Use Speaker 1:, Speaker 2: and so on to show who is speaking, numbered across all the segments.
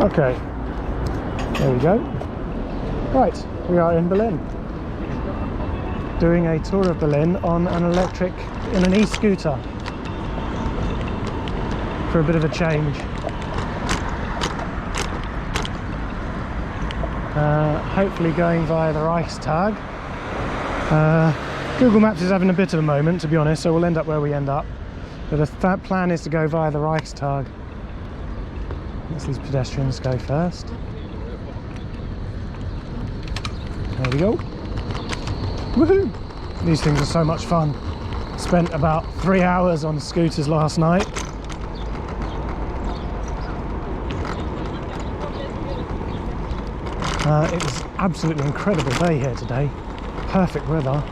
Speaker 1: Okay, there we go. Right, we are in Berlin. Doing a tour of Berlin on an in an e-scooter. For a bit of a change. Hopefully going via the Reichstag. Google Maps is having a bit of a moment, to be honest, so we'll end up where we end up. But the plan is to go via the Reichstag. Let's these pedestrians go first. There we go. Woohoo! These things are so much fun. Spent about 3 hours on scooters last night. It was absolutely incredible day here today. Perfect weather.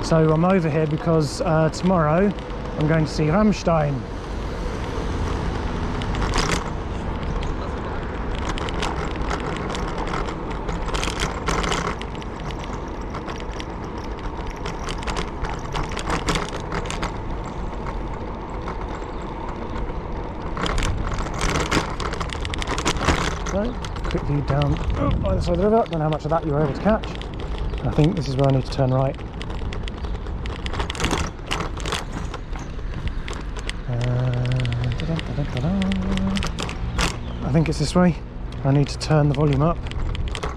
Speaker 1: So I'm over here because tomorrow I'm going to see Rammstein. Right, quickly down either side of the river. Don't know how much of that you were able to catch. I think this is where I need to turn right. I think it's this way. I need to turn the volume up.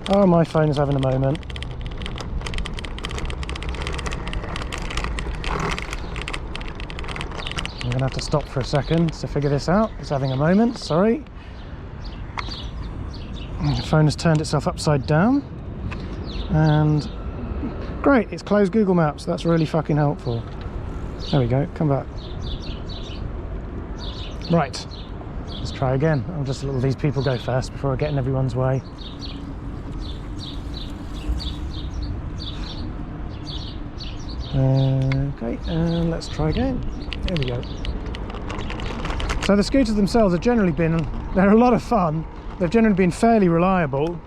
Speaker 1: Oh, my phone is having a moment. I'm going to have to stop for a second to figure this out. It's having a moment, sorry. The phone has turned itself upside down. And great, it's closed Google Maps. That's really fucking helpful. There we go, come back. Right, let's try again. I'll just let these people go first before I get in everyone's way. Okay, and let's try again. There we go. So the scooters themselves have generally been, they're a lot of fun. They've generally been fairly reliable.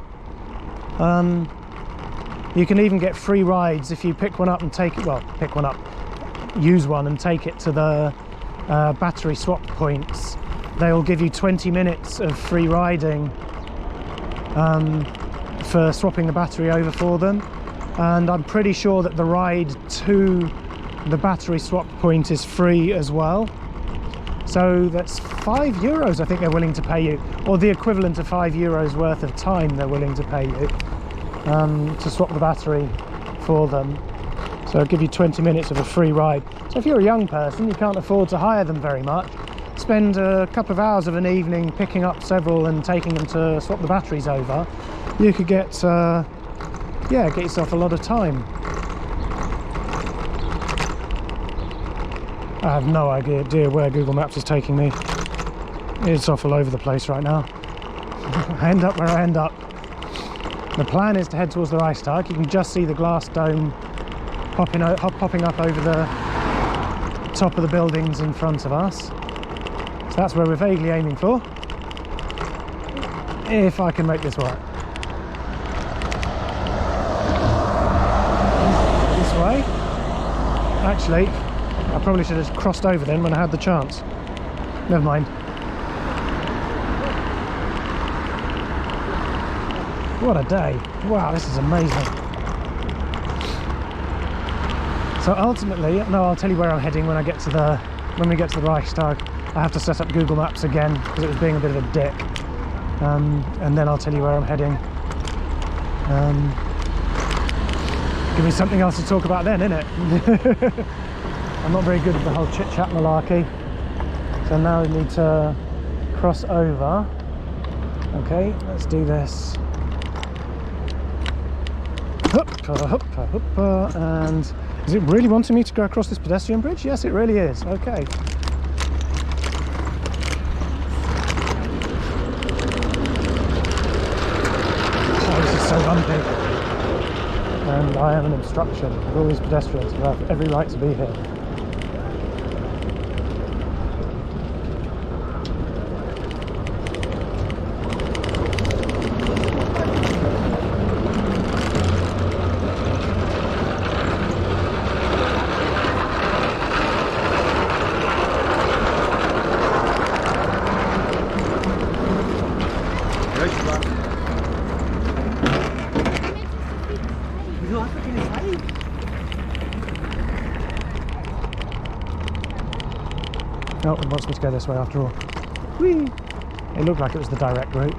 Speaker 1: You can even get free rides if you pick one up and take it, well, pick one up, use one and take it to the battery swap points. They'll give you 20 minutes of free riding for swapping the battery over for them. And I'm pretty sure that the ride to the battery swap point is free as well. So that's €5 I think they're willing to pay you, or the equivalent of €5 worth of time they're willing to pay you to swap the battery for them. So it'll give you 20 minutes of a free ride. So if you're a young person, you can't afford to hire them very much, spend a couple of hours of an evening picking up several and taking them to swap the batteries over, you could get yourself a lot of time. I have no idea where Google Maps is taking me. It's off all over the place right now. I end up where I end up. The plan is to head towards the Reichstag. You can just see the glass dome popping up over the top of the buildings in front of us. So that's where we're vaguely aiming for. If I can make this work. This way. Actually, I probably should have crossed over then when I had the chance. Never mind. What a day. Wow, this is amazing. So ultimately, no, I'll tell you where I'm heading when we get to the Reichstag. I have to set up Google Maps again because it was being a bit of a dick. And then I'll tell you where I'm heading. Give me something else to talk about then, innit? I'm not very good at the whole chit-chat malarkey. So now we need to cross over. Okay, let's do this. And is it really wanting me to go across this pedestrian bridge? Yes, it really is. Okay. Oh, this is so bumpy. And I am an obstruction with all these pedestrians who have every right to be here. No, it wants me to go this way after all. Whee! It looked like it was the direct route.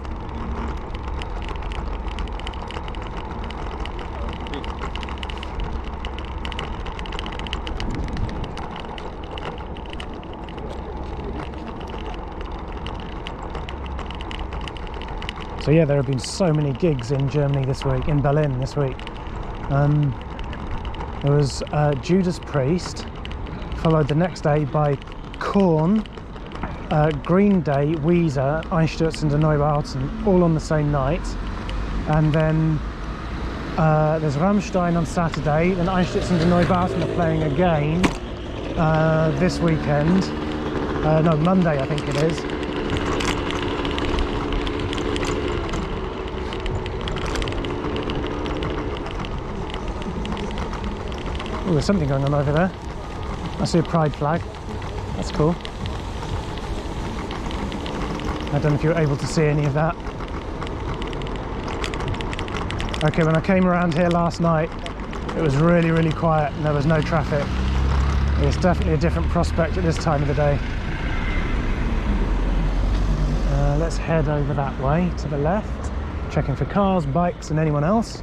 Speaker 1: So yeah, there have been so many gigs in Germany this week, in Berlin this week. There was Judas Priest, followed the next day by Korn, Green Day, Weezer, Einstürzende Neubauten, all on the same night. And then there's Rammstein on Saturday, then Einstürzende Neubauten are playing again this weekend. No, Monday I think it is. Oh, there's something going on over there. I see a pride flag. That's cool. I don't know if you were able to see any of that. Okay, when I came around here last night, it was really, really quiet and there was no traffic. It's definitely a different prospect at this time of the day. Let's head over that way to the left, checking for cars, bikes and anyone else.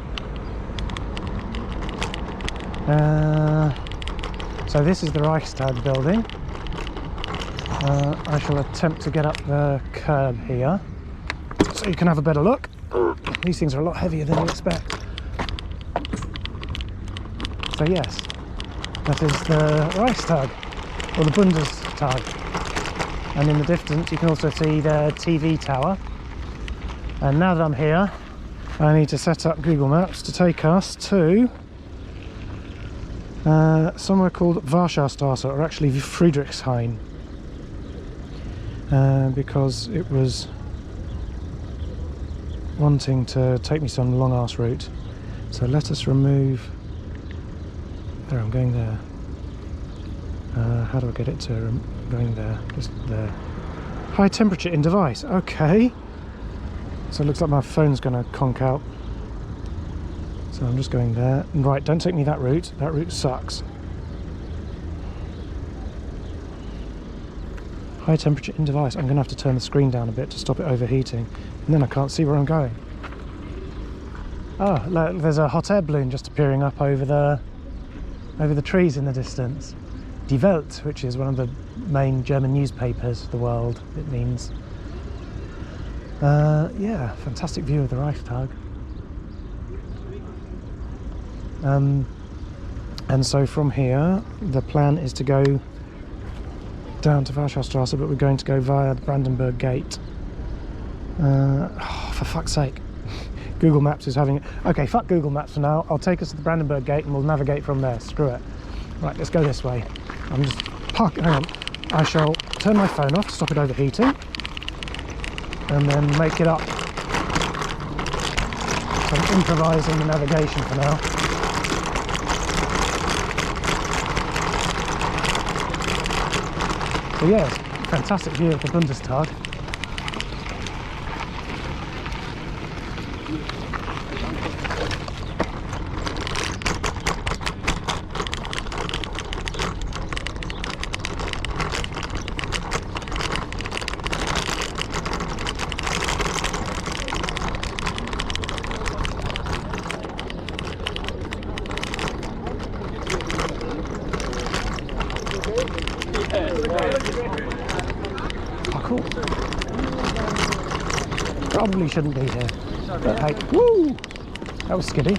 Speaker 1: So this is the Reichstag building. I shall attempt to get up the curb here so you can have a better look. These things are a lot heavier than you expect. So yes, that is the Reichstag, or the Bundestag. And in the distance you can also see the TV tower. And now that I'm here, I need to set up Google Maps to take us to somewhere called Warschaustrasse, or actually Friedrichshain, because it was wanting to take me some long ass route. So let us remove, there, I'm going there. How do I get it to going there? Just there. High temperature in device, okay. So it looks like my phone's going to conk out. So I'm just going there. Right, don't take me that route sucks. High temperature in device. I'm going to have to turn the screen down a bit to stop it overheating, and then I can't see where I'm going. Oh, look, there's a hot air balloon just appearing up over the trees in the distance. Die Welt, which is one of the main German newspapers of the world, it means. Yeah, fantastic view of the Reichstag. And so from here, the plan is to go down to Warschaustrasse, but we're going to go via the Brandenburg Gate. Oh, for fuck's sake. Google Maps is having it. Okay, fuck Google Maps for now. I'll take us to the Brandenburg Gate and we'll navigate from there. Screw it. Right, let's go this way. I'm just hang on. I shall turn my phone off to stop it overheating, and then make it up. So I'm improvising the navigation for now. So yes, fantastic view of the Bundestag. Oh, cool. Probably shouldn't be here, but hey, woo! That was skiddy.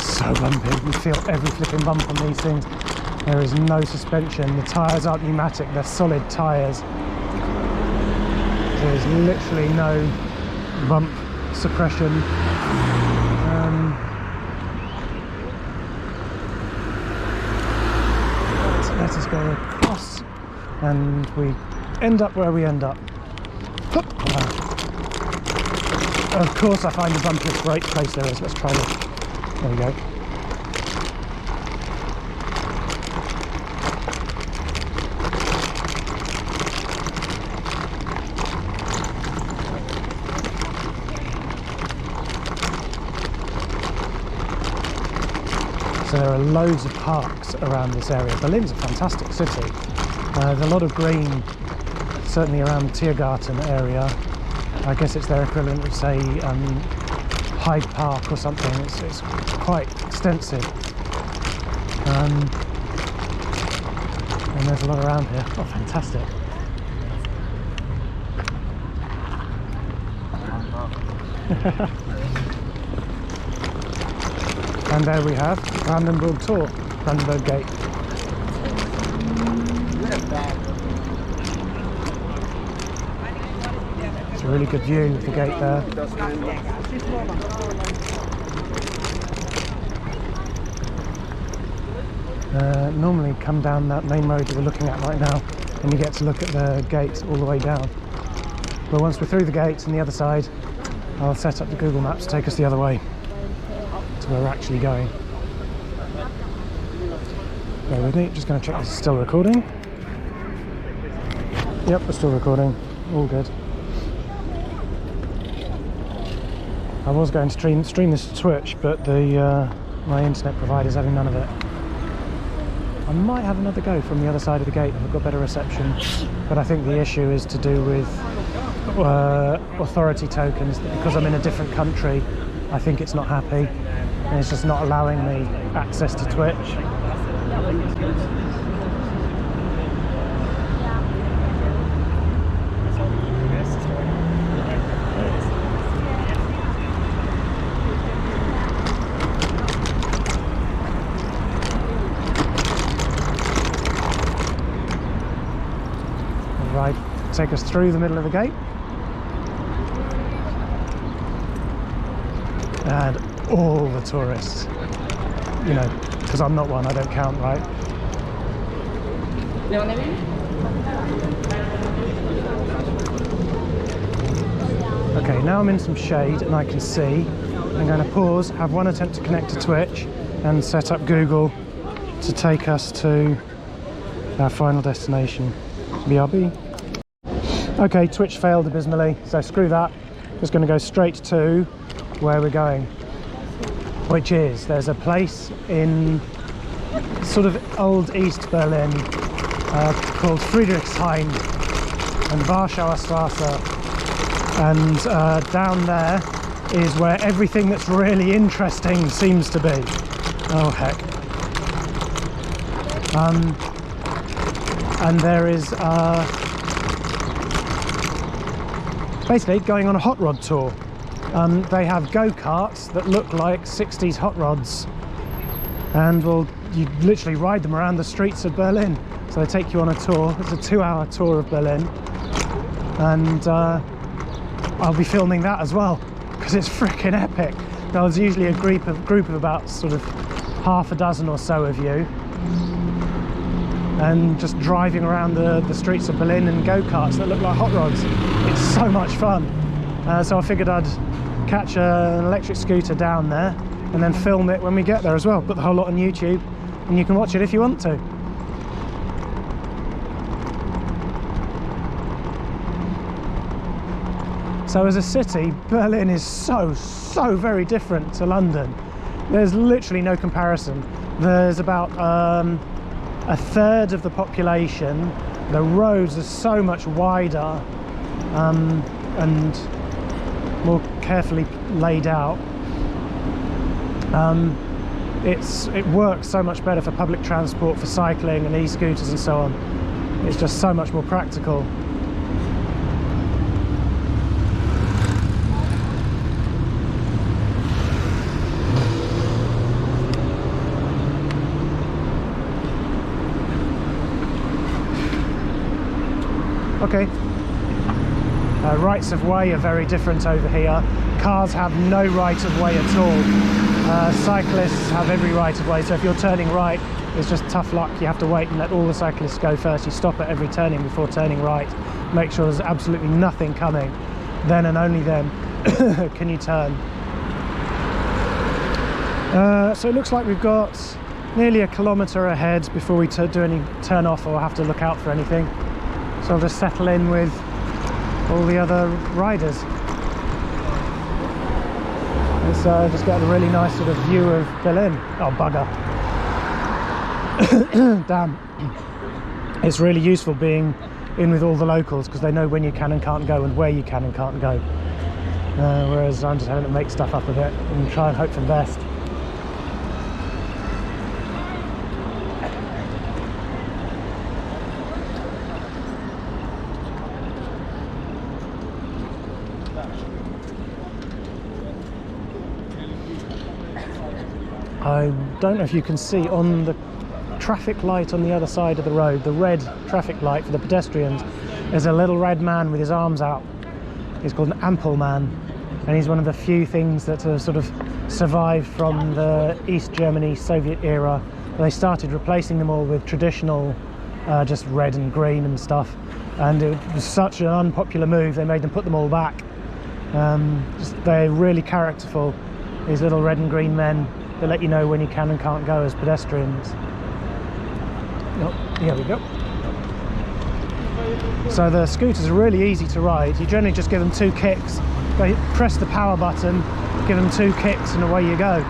Speaker 1: So bumpy, you feel every flipping bump on these things. There is no suspension, the tyres aren't pneumatic, they're solid tyres. There's literally no bump suppression. So let us go across and we end up where we end up. Of course I find the bumpiest great place there is. Let's try this. There we go. So there are loads of parks around this area. Berlin's a fantastic city. There's a lot of green, certainly around the Tiergarten area. I guess it's their equivalent of, say, Hyde Park or something. It's quite extensive. And there's a lot around here. Oh, fantastic. And there we have Brandenburg Tor, Brandenburg Gate. It's a really good view of the gate there. Normally come down that main road that we're looking at right now and you get to look at the gate all the way down. But once we're through the gate and the other side, I'll set up the Google Maps to take us the other way to where we're actually going. Bear with me, just going to check this is still recording. Yep, we're still recording. All good. I was going to stream this to Twitch, but my internet provider's having none of it. I might have another go from the other side of the gate if I've got better reception, but I think the issue is to do with authority tokens. Because I'm in a different country, I think it's not happy and it's just not allowing me access to Twitch. Right, take us through the middle of the gate. And all the tourists, you know, because I'm not one, I don't count, right? Okay, now I'm in some shade and I can see. I'm going to pause, have one attempt to connect to Twitch and set up Google to take us to our final destination, BRB. Okay, Twitch failed abysmally, so screw that. Just going to go straight to where we're going, which is, there's a place in sort of old East Berlin called Friedrichshain and Warschauer Straße, and down there is where everything that's really interesting seems to be. Oh heck. And there is basically going on a hot rod tour. They have go-karts that look like 60s hot rods, and you literally ride them around the streets of Berlin. So they take you on a tour. It's a 2-hour tour of Berlin, and I'll be filming that as well because it's freaking epic. There's usually a group of about sort of half a dozen or so of you, and just driving around the streets of Berlin in go-karts that look like hot rods. It's so much fun. So I figured I'd catch an electric scooter down there and then film it when we get there as well. Put the whole lot on YouTube and you can watch it if you want to. So as a city, Berlin is so very different to London. There's literally no comparison. There's about a third of the population. The roads are so much wider and more carefully laid out. It works so much better for public transport, for cycling and e-scooters and so on. It's just so much more practical. Okay. Rights of way are very different over here. Cars have no right of way at all. Cyclists have every right of way, so if you're turning right, it's just tough luck. You have to wait and let all the cyclists go first. You stop at every turning before turning right. Make sure there's absolutely nothing coming. Then and only then can you turn. So it looks like we've got nearly a kilometre ahead before we do any turn off or have to look out for anything. So I'll just settle in with all the other riders. Let's just get a really nice sort of view of Berlin. Oh, bugger. Damn. It's really useful being in with all the locals because they know when you can and can't go and where you can and can't go. Whereas I'm just having to make stuff up a bit and try and hope for the best. I don't know if you can see on the traffic light on the other side of the road, the red traffic light for the pedestrians, there's a little red man with his arms out. He's called an ample man, and he's one of the few things that have sort of survived from the East Germany Soviet era. They started replacing them all with traditional just red and green and stuff, and it was such an unpopular move they made them put them all back. They're really characterful, these little red and green men. They let you know when you can and can't go as pedestrians. Oh, here we go. So the scooters are really easy to ride. You generally just give them 2 kicks. Press the power button, give them 2 kicks, and away you go.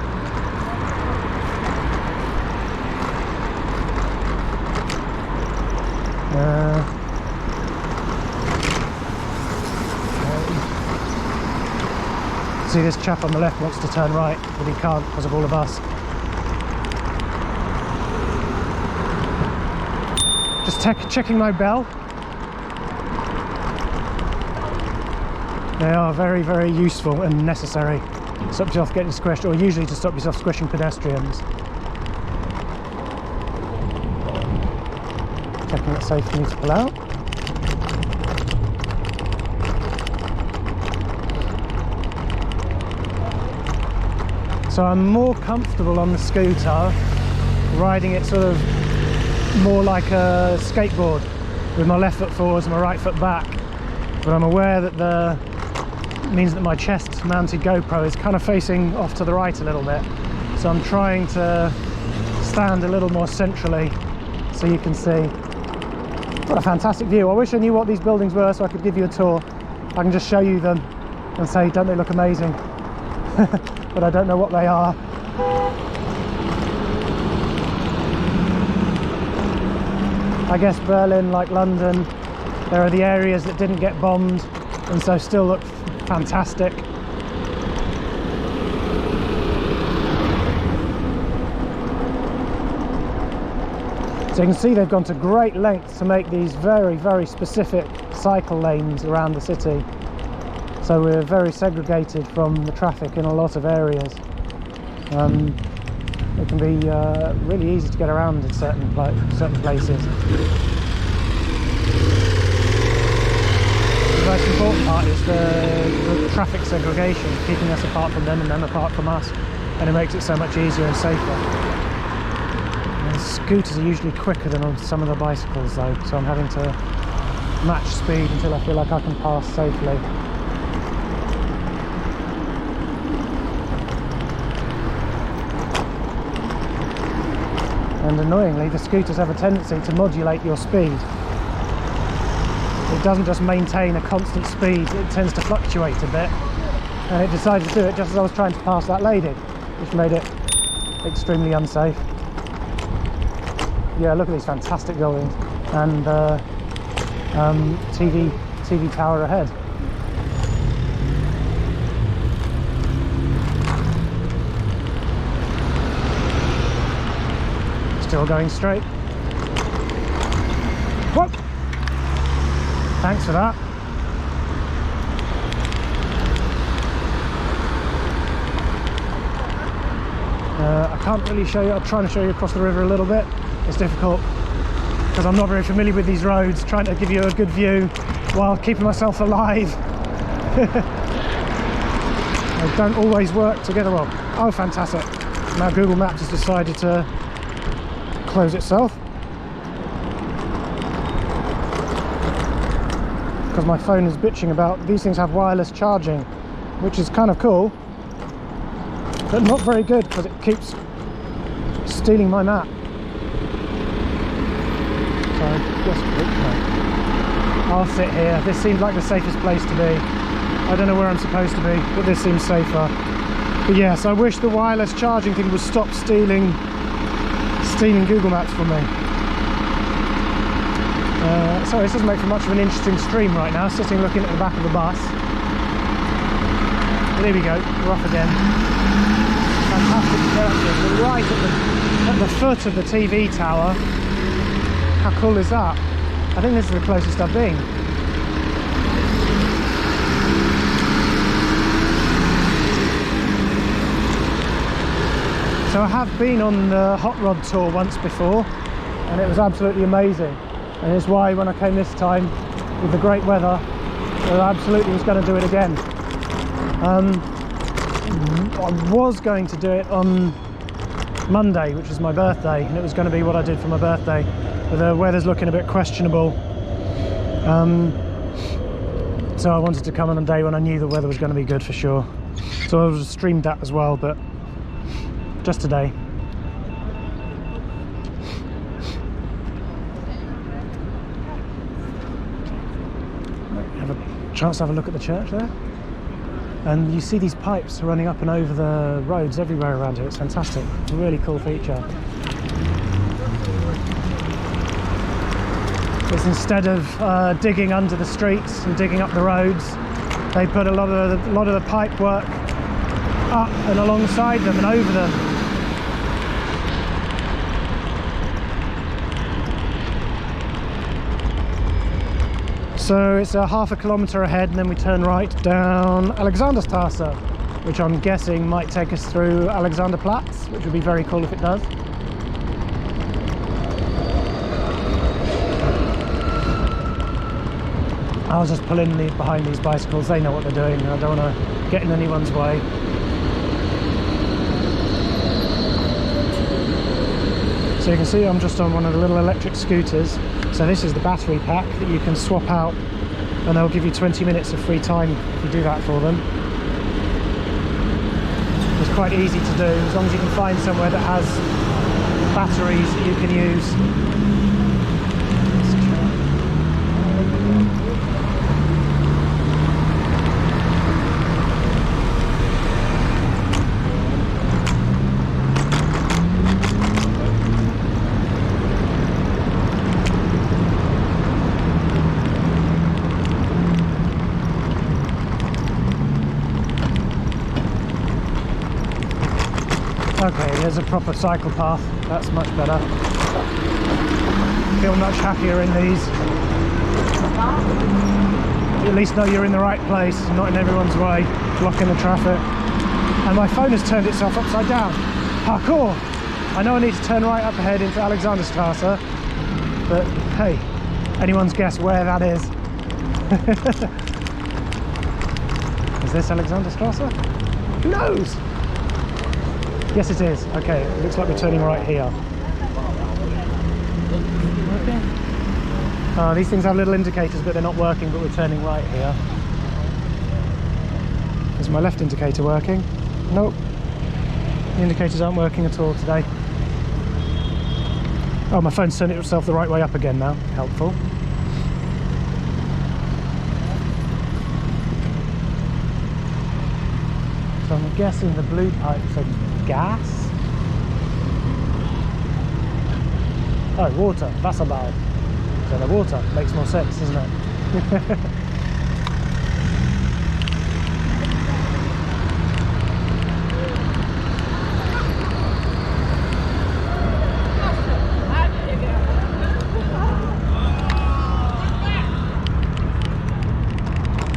Speaker 1: See, this chap on the left wants to turn right, but he can't because of all of us. Just checking my bell. They are very, very useful and necessary. Stop you off getting squished, or usually to stop yourself squishing pedestrians. Checking it's safe for me to pull out. So I'm more comfortable on the scooter, riding it sort of more like a skateboard, with my left foot forwards and my right foot back. But I'm aware that means that my chest mounted GoPro is kind of facing off to the right a little bit. So I'm trying to stand a little more centrally so you can see. What a fantastic view. I wish I knew what these buildings were so I could give you a tour. I can just show you them and say, don't they look amazing? But I don't know what they are. I guess Berlin, like London, there are the areas that didn't get bombed and so still look fantastic. So you can see they've gone to great lengths to make these very, very specific cycle lanes around the city. So we're very segregated from the traffic in a lot of areas. It can be really easy to get around in certain places. The most important part is the traffic segregation, keeping us apart from them and them apart from us, and it makes it so much easier and safer. And scooters are usually quicker than on some of the bicycles though, so I'm having to match speed until I feel like I can pass safely. And annoyingly, the scooters have a tendency to modulate your speed. It doesn't just maintain a constant speed, it tends to fluctuate a bit. And it decided to do it just as I was trying to pass that lady, which made it extremely unsafe. Yeah, look at these fantastic buildings. And TV tower ahead. Still going straight. Whoop! Thanks for that. I can't really show you, I'm trying to show you across the river a little bit. It's difficult because I'm not very familiar with these roads, trying to give you a good view while keeping myself alive. They don't always work together well. Oh, fantastic. Now Google Maps has decided to close itself because my phone is bitching about these things have wireless charging, which is kind of cool but not very good because it keeps stealing my map. So I'll sit here. This seems like the safest place to be. I don't know where I'm supposed to be, but this seems safer. But yes, I wish the wireless charging thing would stop stealing stealing Google Maps from me. Sorry, this doesn't make for much of an interesting stream right now, sitting looking at the back of the bus. But here we go, we're off again. Fantastic churches. We're right at the foot of the TV tower. How cool is that? I think this is the closest I've been. So I have been on the HotRod tour once before, and it was absolutely amazing. And it's why when I came this time with the great weather, I absolutely was going to do it again. I was going to do it on Monday, which is my birthday, and it was going to be what I did for my birthday, but the weather's looking a bit questionable. So I wanted to come on a day when I knew the weather was going to be good for sure. So I was streamed that as well, but just today. Have a chance to have a look at the church there. And you see these pipes running up and over the roads everywhere around here. It's fantastic. It's a really cool feature. It's instead of digging under the streets and digging up the roads, they put a lot of the pipe work up and alongside them and over them. So it's a half a kilometre ahead, and then we turn right down Alexanderstrasse, which I'm guessing might take us through Alexanderplatz, which would be very cool if it does. I'll just pull in behind these bicycles, they know what they're doing, I don't want to get in anyone's way. So you can see I'm just on one of the little electric scooters. So this is the battery pack that you can swap out, and they'll give you 20 minutes of free time if you do that for them. It's quite easy to do, as long as you can find somewhere that has batteries that you can use. Okay, there's a proper cycle path, that's much better. Feel much happier in these. You at least know you're in the right place, not in everyone's way, blocking the traffic. And my phone has turned itself upside down. Parkour! I know I need to turn right up ahead into Alexanderstrasse, but hey, anyone's guess where that is. Is this Alexanderstrasse? Who knows? Yes, it is. Okay, it looks like we're turning right here. Okay. These things have little indicators, but they're not working, but we're turning right here. Is my left indicator working? Nope. The indicators aren't working at all today. Oh, my phone's turned itself the right way up again now. Helpful. So I'm guessing the blue pipes are gas? Oh, water, Wasserbau. So the water makes more sense, doesn't it?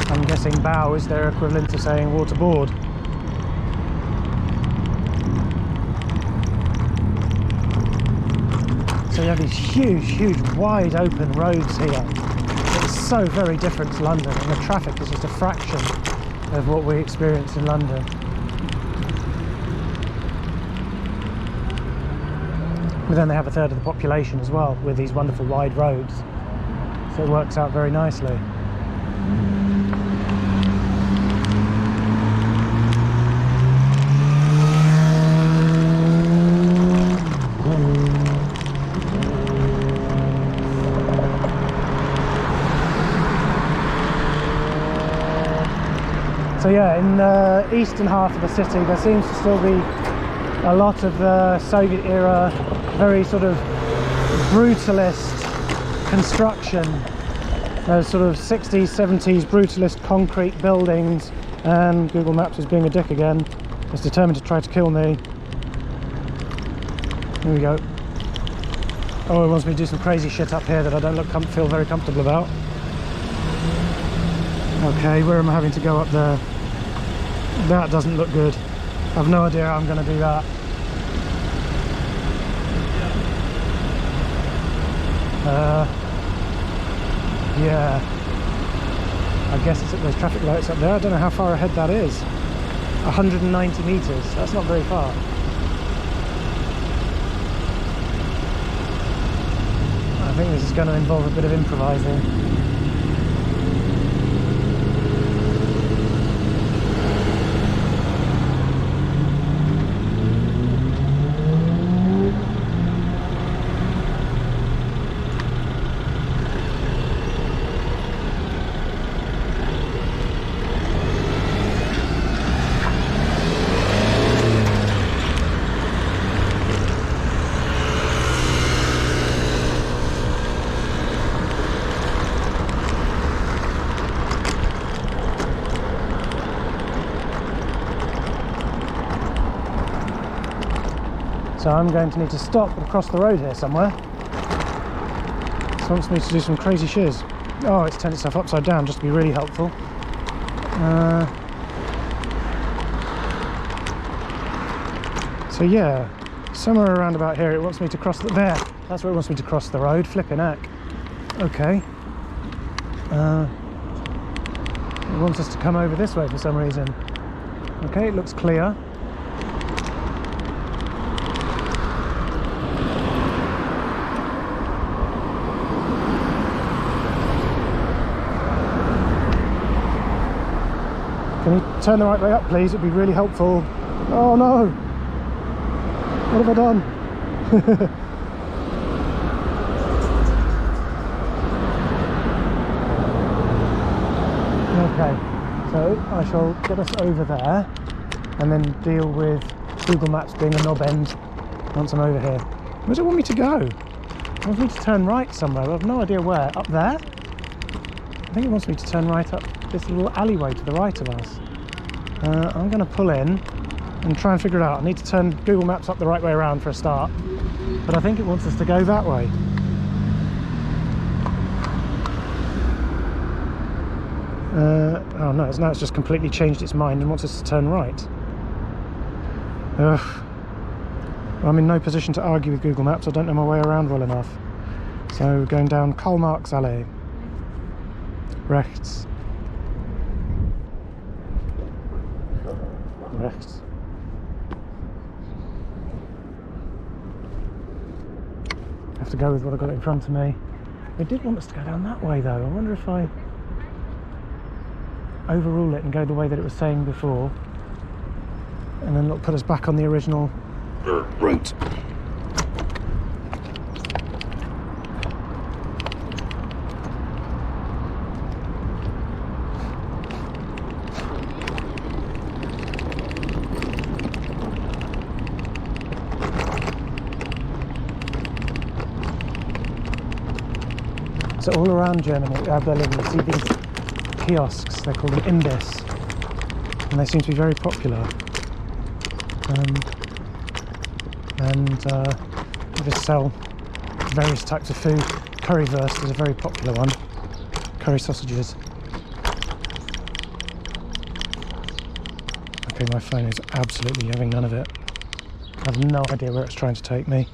Speaker 1: I'm guessing Bau is their equivalent to saying waterboard. So you have these huge, wide open roads here. It's so very different to London, and the traffic is just a fraction of what we experience in London. But then they have a third of the population as well, with these wonderful wide roads. So it works out very nicely. So yeah, in the eastern half of the city there seems to still be a lot of the Soviet era, very sort of brutalist construction. Those sort of 60s, 70s brutalist concrete buildings, and Google Maps is being a dick again. It's determined to try to kill me. Here we go. Oh, it wants me to do some crazy shit up here that I don't feel very comfortable about. Okay, where am I having to go up there? That doesn't look good. I've no idea how I'm going to do that. Yeah. I guess it's at those traffic lights up there. I don't know how far ahead that is. 190 meters. That's not very far. I think this is going to involve a bit of improvising. So I'm going to need to stop and cross the road here somewhere. This wants me to do some crazy shiz. Oh, it's turned itself upside down just to be really helpful. So yeah, somewhere around about here it wants me to cross the... There! That's where it wants me to cross the road. Flippin' heck. Okay. It wants us to come over this way for some reason. Okay, it looks clear. Can you turn the right way up, please? It'd be really helpful. Oh no! What have I done? Okay, so I shall get us over there and then deal with Google Maps being a knob end once I'm over here. Where does it want me to go? It wants me to turn right somewhere. I have no idea where. Up there? I think it wants me to turn right up this little alleyway to the right of us. I'm going to pull in and try and figure it out. I need to turn Google Maps up the right way around for a start, but I think it wants us to go that way. Oh no, now it's just completely changed its mind and wants us to turn right. Ugh. Well, I'm in no position to argue with Google Maps. I don't know my way around well enough. So going down Karl Marx Allee. Rechts. Rechts. I have to go with what I've got in front of me. They did want us to go down that way though. I wonder if I overrule it and go the way that it was saying before, and then it'll put us back on the original route. So all around Germany, Berlin, you see these kiosks. They're called an Imbiss, and they seem to be very popular. They just sell various types of food. Currywurst is a very popular one. Curry sausages. Okay, my phone is absolutely having none of it. I have no idea where it's trying to take me.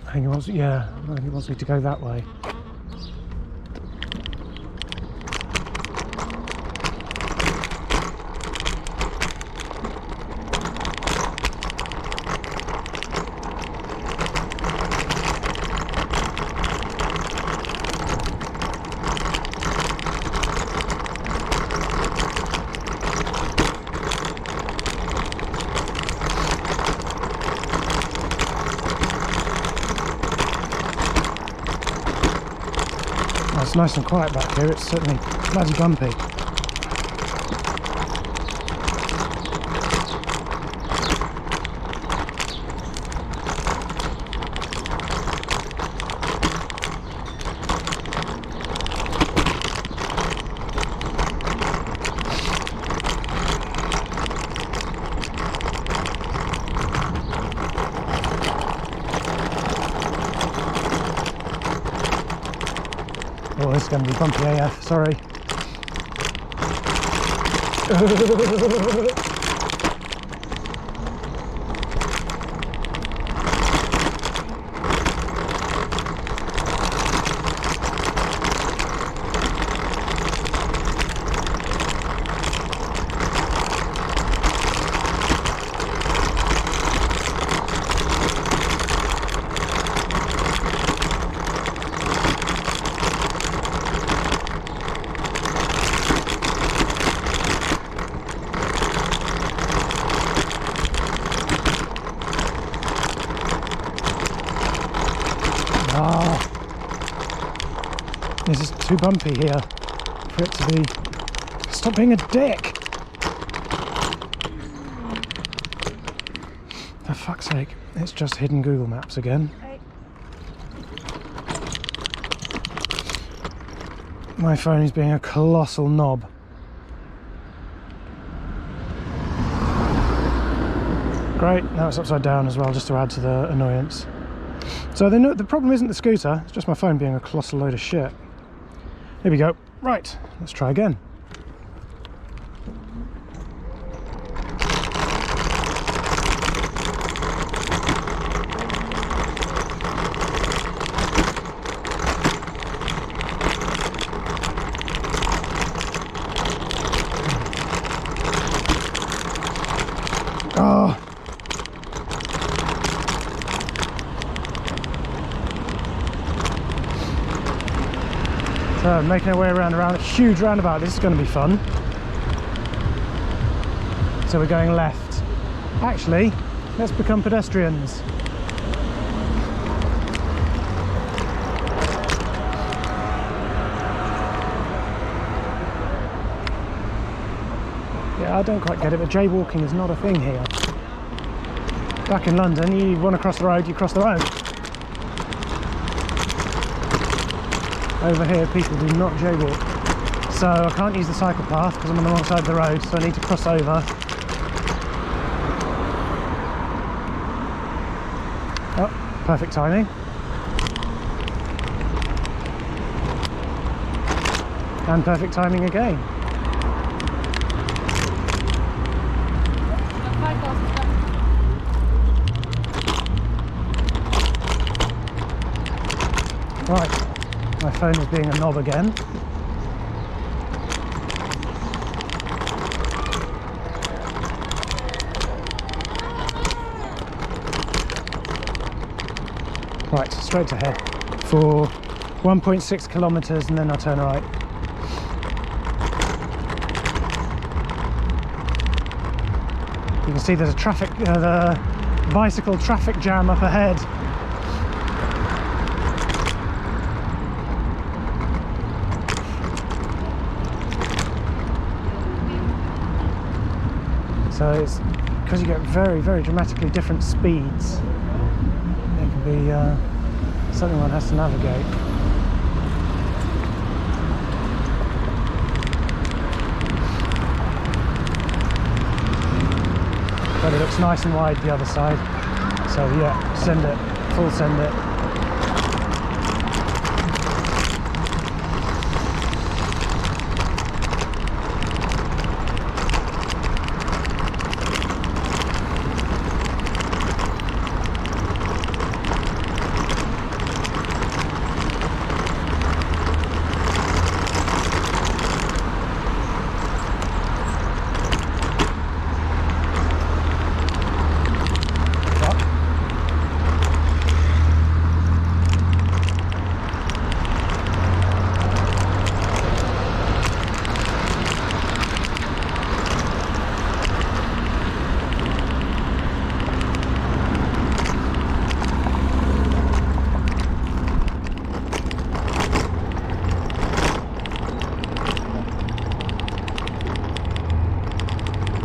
Speaker 1: I think it wants, yeah, I think it wants me to go that way. It's nice and quiet back here. It's certainly bloody bumpy. this is going to be bumpy AF, sorry. This is too bumpy here for it to be. Stop being a dick! For fuck's sake, it's just hidden Google Maps again. My phone is being a colossal knob. Great, now it's upside down as well, just to add to the annoyance. So the problem isn't the scooter, it's just my phone being a colossal load of shit. Here we go. Right, let's try again. Oh. So making our way around a huge roundabout. This is going to be fun. So we're going left. Actually, let's become pedestrians. Yeah, I don't quite get it, but jaywalking is not a thing here. Back in London, you want to cross the road, you cross the road. Over here, people do not jaywalk. So I can't use the cycle path because I'm on the wrong side of the road, so I need to cross over. Oh, perfect timing. And perfect timing again. Right. My phone is being a knob again. Right, straight ahead for 1.6 kilometers and then I'll turn right. You can see there's a the bicycle traffic jam up ahead. So it's because you get very, very dramatically different speeds. It can be something one has to navigate. But it looks nice and wide the other side. So yeah, send it, full send it.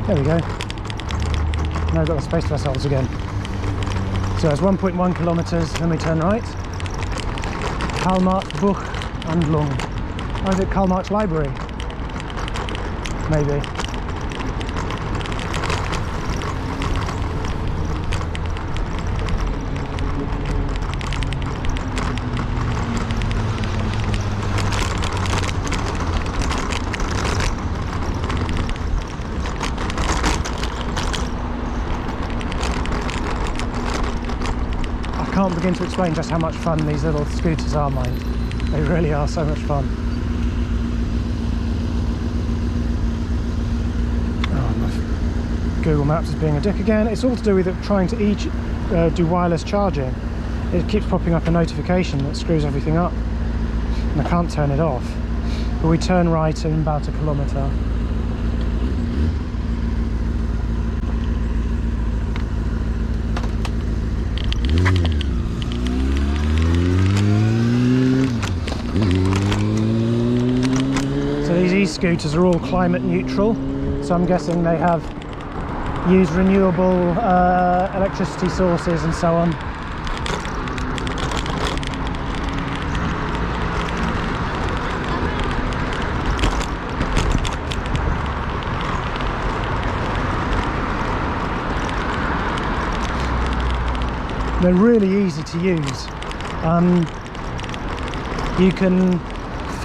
Speaker 1: There we go. Now we've got the space to ourselves again. So it's 1.1 kilometers, then we turn right. Kalmark Buch and Lung. Or is it Kalmark Library? Maybe. can't begin to explain just how much fun these little scooters are, mind. They really are so much fun. Oh, my Google Maps is being a dick again. It's all to do with it trying to do wireless charging. It keeps popping up a notification that screws everything up, and I can't turn it off. But we turn right in about 1 kilometre. Scooters are all climate neutral, so I'm guessing they have used renewable electricity sources and so on. They're really easy to use. You can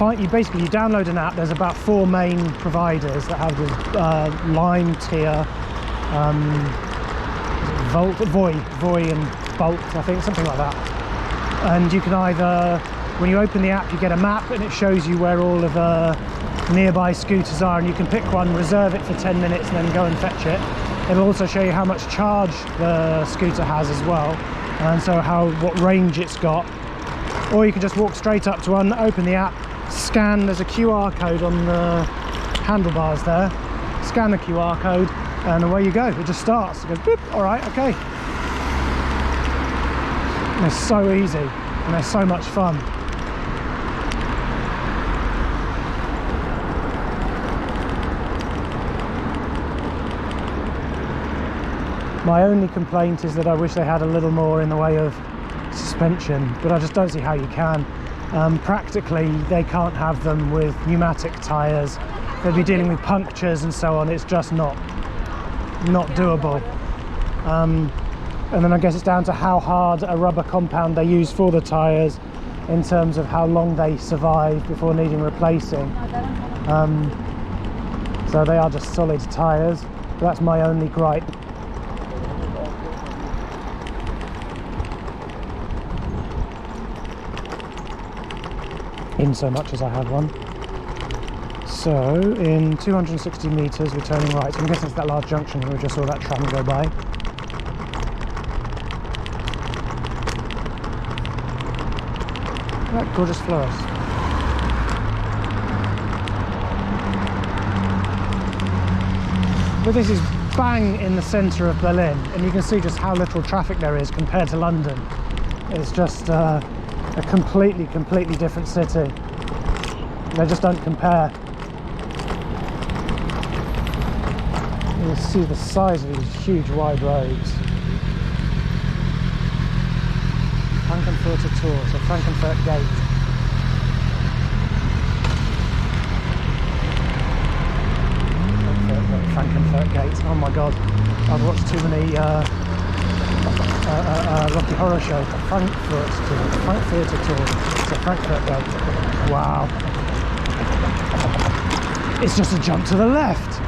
Speaker 1: you download an app. There's about 4 main providers that have the Lime, Tier, Volt, Voy and Bolt, I think, something like that. And you can either, when you open the app, you get a map and it shows you where all of the nearby scooters are, and you can pick one, reserve it for 10 minutes and then go and fetch it. It'll also show you how much charge the scooter has as well, and so what range it's got. Or you can just walk straight up to one, open the app, scan, there's a QR code on the handlebars there, scan the QR code and away you go. It just starts, it goes boop, alright, okay. And they're so easy and they're so much fun. My only complaint is that I wish they had a little more in the way of suspension, but I just don't see how you can. Practically they can't have them with pneumatic tyres. They'll be dealing with punctures and so on. It's just not doable. And then I guess it's down to how hard a rubber compound they use for the tyres in terms of how long they survive before needing replacing. So they are just solid tyres. That's my only gripe. In so much as I have one. So in 260 metres we're turning right. So I'm guessing it's that large junction where we just saw that tram go by. That gorgeous florist. But this is bang in the centre of Berlin, and you can see just how little traffic there is compared to London. It's just a completely different city. They just don't compare. You see the size of these huge wide roads. Frankfurter Tor, so Frankfurt Gate. Frankfurt Gate. Oh my god, I've watched too many Rocky Horror Show. Frankfurter Tor, so Frankfurt Gate. Wow. It's just a jump to the left.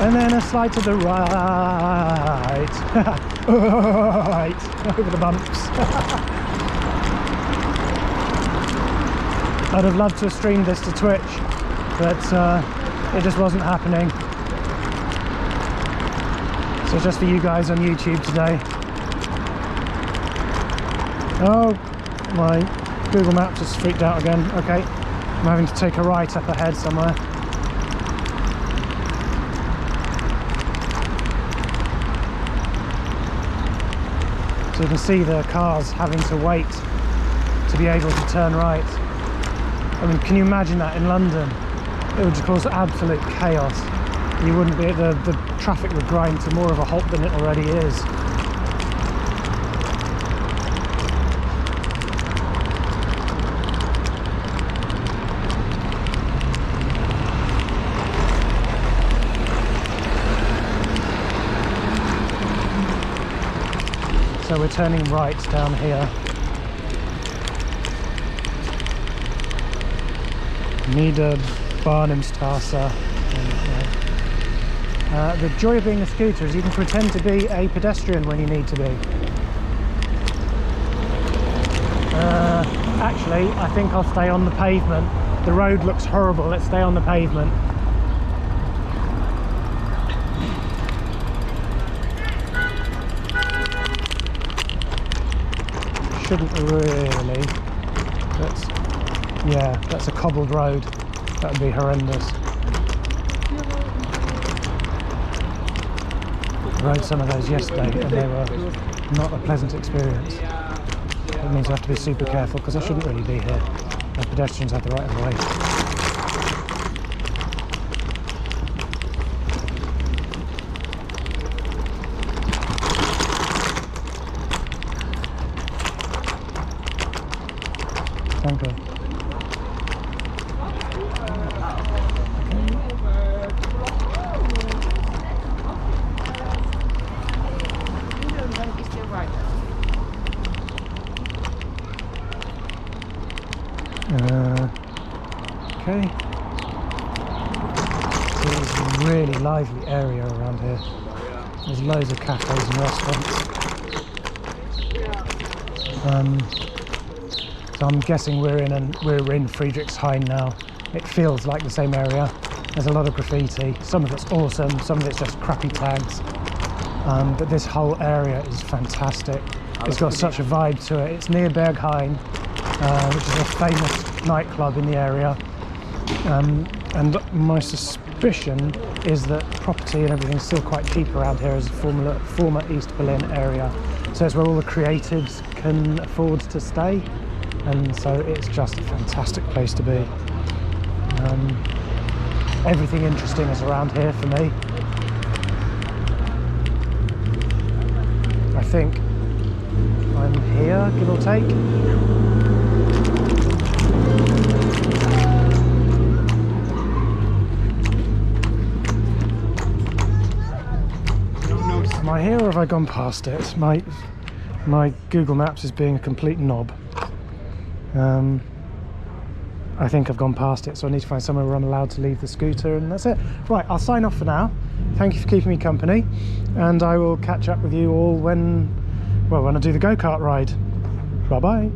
Speaker 1: And then a slide to the right. Right, over the bumps. I'd have loved to have streamed this to Twitch, but it just wasn't happening. So it's just for you guys on YouTube today. Oh, my Google Maps has freaked out again. Okay, I'm having to take a right up ahead somewhere. So you can see the cars having to wait to be able to turn right. I mean, can you imagine that in London? It would cause absolute chaos. You wouldn't be, the traffic would grind to more of a halt than it already is. So we're turning right down here. Niederbarnimstrasse. The joy of being a scooter is you can pretend to be a pedestrian when you need to be. Actually, I think I'll stay on the pavement. The road looks horrible. Let's stay on the pavement. Shouldn't really. That's a cobbled road. That would be horrendous. I rode some of those yesterday and they were not a pleasant experience. It means I have to be super careful because I shouldn't really be here. The pedestrians have the right of way. Thank you. Okay. It's a really lively area around here. There's loads of cafes and restaurants. So I'm guessing we're in Friedrichshain now. It feels like the same area. There's a lot of graffiti. Some of it's awesome, some of it's just crappy tags. But this whole area is fantastic. It's got such a vibe to it. It's near Berghain, which is a famous nightclub in the area. And my suspicion is that property and everything's still quite cheap around here as a former East Berlin area. So it's where all the creatives can afford to stay. And so it's just a fantastic place to be. Everything interesting is around here for me. I think I'm here, give or take. Am I here or have I gone past it? My Google Maps is being a complete knob. I think I've gone past it, so I need to find somewhere where I'm allowed to leave the scooter, and that's it. Right, I'll sign off for now. Thank you for keeping me company, and I will catch up with you all when I do the go-kart ride. Bye-bye.